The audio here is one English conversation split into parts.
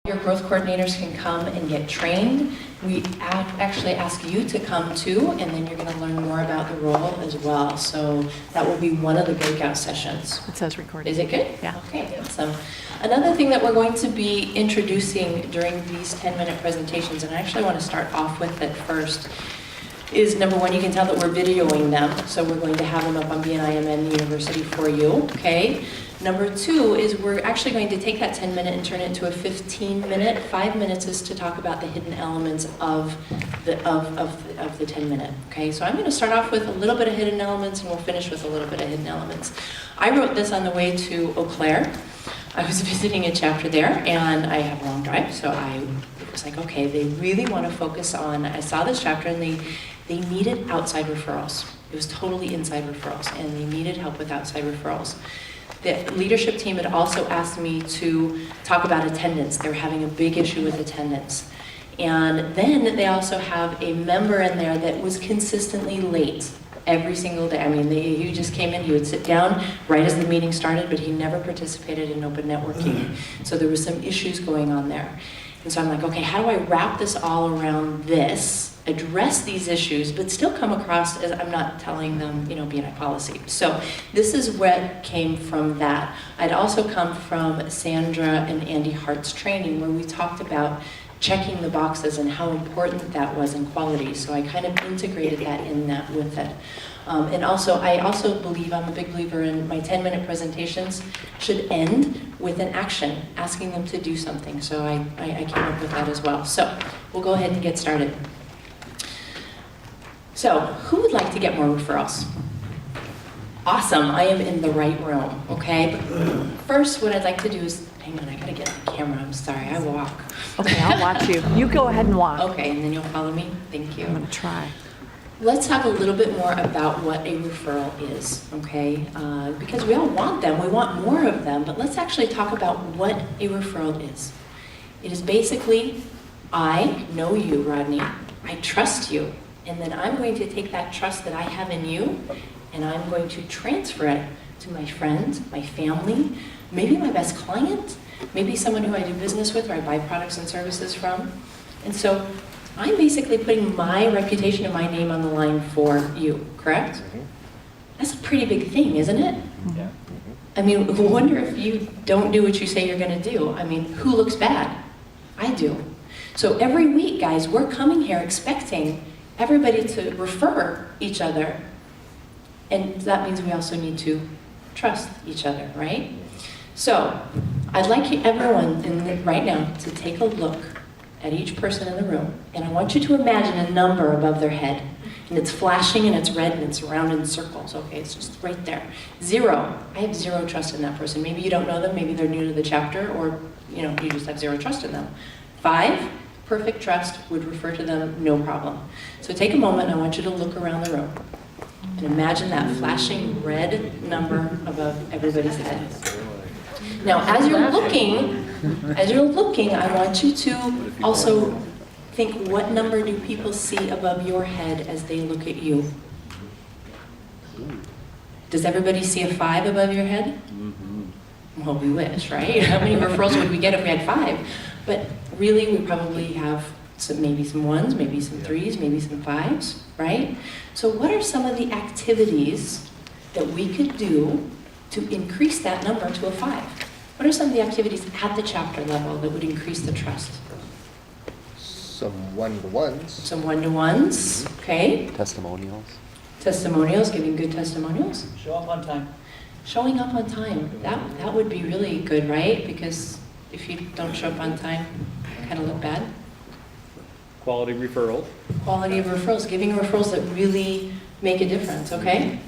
Your growth coordinators can come and get trained. We actually ask you to come too, and then you're going to learn more about the role as well. So that will be one of the breakout sessions. It says recording. Is it good? Yeah. Okay, awesome. Another thing that we're going to be introducing during these 10-minute presentations, and I actually want to start off with it first, is number one, you can tell that we're videoing them, so we're going to have them up on BNI University for you, okay? Number two is we're actually going to take that 10-minute and turn it into a 15-minute. 5 minutes is to talk about the hidden elements of the 10-minute, okay? So I'm going to start off with a little bit of hidden elements, and we'll finish with a little bit of hidden elements. I wrote this on the way to Eau Claire. I was visiting a chapter there, and I have a long drive, so I was like, okay, they really want to focus on, I saw this chapter, and they needed outside referrals. It was totally inside referrals, and they needed help with outside referrals. The leadership team had also asked me to talk about attendance. They were having a big issue with attendance. And then they also have a member in there that was consistently late every single day. I mean, he just came in, he would sit down right as the meeting started, but he never participated in open networking. So there was some issues going on there. And so I'm like, okay, how do I wrap this all around this, address these issues, but still come across as I'm not telling them, BNI policy. So this is what came from that. I'd also come from Sandra and Andy Hart's training where we talked about checking the boxes and how important that was in quality. So I kind of integrated that in that with it. And also, I also believe, I'm a big believer in my 10-minute presentations should end with an action, asking them to do something. So I came up with that as well. So we'll go ahead and get started. So who would like to get more referrals? Awesome, I am in the right room, okay? But first, what I'd like to do is, hang on, I gotta get the camera, I'm sorry, I walk. Okay, I'll watch you. You go ahead and walk. Okay, and then you'll follow me? Thank you. I'm gonna try. Let's talk a little bit more about what a referral is, okay? Because we all want them, we want more of them, but let's actually talk about what a referral is. It is basically, I know you, Rodney, I trust you, and then I'm going to take that trust that I have in you, and I'm going to transfer it to my friends, my family, maybe my best client, maybe someone who I do business with or I buy products and services from. And so I'm basically putting my reputation and my name on the line for you, correct? That's a pretty big thing, isn't it? Yeah. I mean, I wonder if you don't do what you say you're going to do. I mean, who looks bad? I do. So every week, guys, we're coming here expecting everybody to refer each other. And that means we also need to trust each other, right? So I'd like everyone right now to take a look at each person in the room, and I want you to imagine a number above their head. And it's flashing, and it's red, and it's round in circles, okay? It's just right there. 0, I have 0 trust in that person. Maybe you don't know them, maybe they're new to the chapter, or you just have 0 trust in them. 5, perfect trust, would refer to them, no problem. So take a moment, I want you to look around the room. And imagine that flashing red number above everybody's head. Now, as you're looking, I want you to also think, what number do people see above your head as they look at you? Does everybody see a 5 above your head? Well, we wish, right? How many referrals would we get if we had 5? But really, we probably have maybe some 1s, maybe some 3s, maybe some 5s, right? So what are some of the activities that we could do to increase that number to a 5? What are some of the activities at the chapter level that would increase the trust? Some one-to-ones. Some one-to-ones, okay. Testimonials. Testimonials, giving good testimonials. Show up on time. Showing up on time, that would be really good, right? Because if you don't show up on time, you kind of look bad. Quality referrals. Quality of referrals, giving referrals that really make a difference, okay?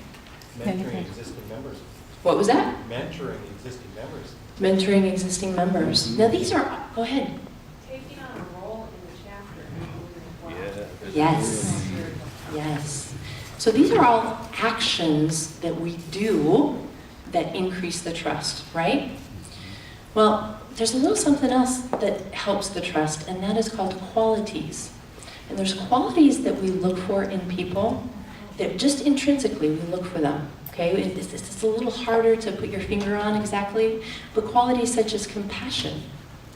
Mentoring existing members. What was that? Mentoring existing members. Mentoring existing members. Now these are, go ahead. Taking on a role in the chapter. Yes, yes. So these are all actions that we do that increase the trust, right? Well, there's a little something else that helps the trust, and that is called qualities. And there's qualities that we look for in people that just intrinsically we look for them. Okay, it's a little harder to put your finger on exactly, but qualities such as compassion,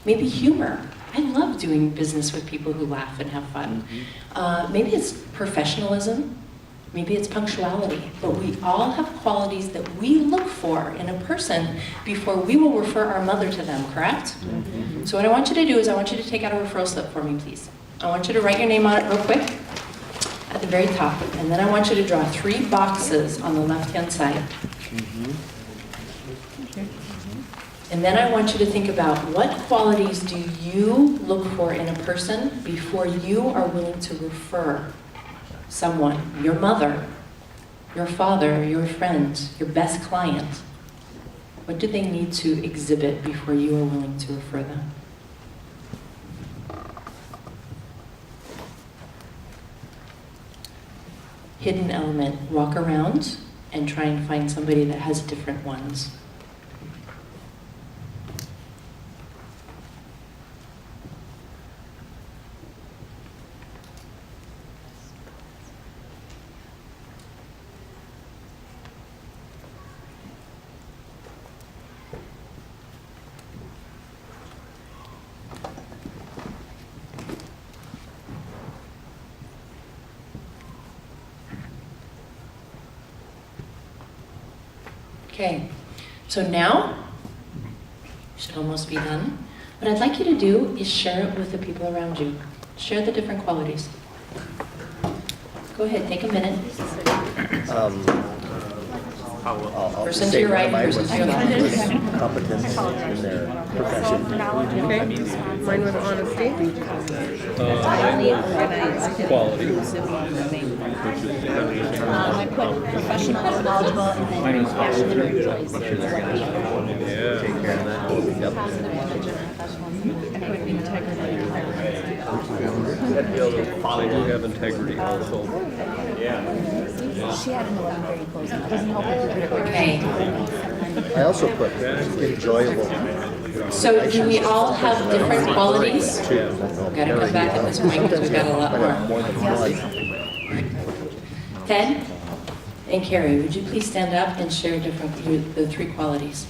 Maybe humor. I love doing business with people who laugh and have fun. Maybe it's professionalism. Maybe it's punctuality. But we all have qualities that we look for in a person before we will refer our mother to them, correct? So what I want you to do is I want you to take out a referral slip for me, please. I want you to write your name on it real quick at the very top. And then I want you to draw 3 boxes on the left-hand side. And then I want you to think about what qualities do you look for in a person before you are willing to refer someone, your mother, your father, your friend, your best client. What do they need to exhibit before you are willing to refer them? Hidden element, walk around and try and find somebody that has different ones. Okay, so now, you should almost be done. What I'd like you to do is share it with the people around you. Share the different qualities. Go ahead, take a minute. I'll Person to say your one right, of my person to your left. was competence in their profession. Mine was honesty. Quality. I put professional, knowledgeable, and then passionate or enjoys Take care of that. Yep. positive image of professionalism. I put integrity. They do have integrity also. She had an 11:30 closing. It doesn't help if you put it Okay, I also put enjoyable. so do we all have different qualities? Gotta come back at this point because we've got a lot more. More than one. Ted and Carrie, would you please stand up and share the 3 qualities?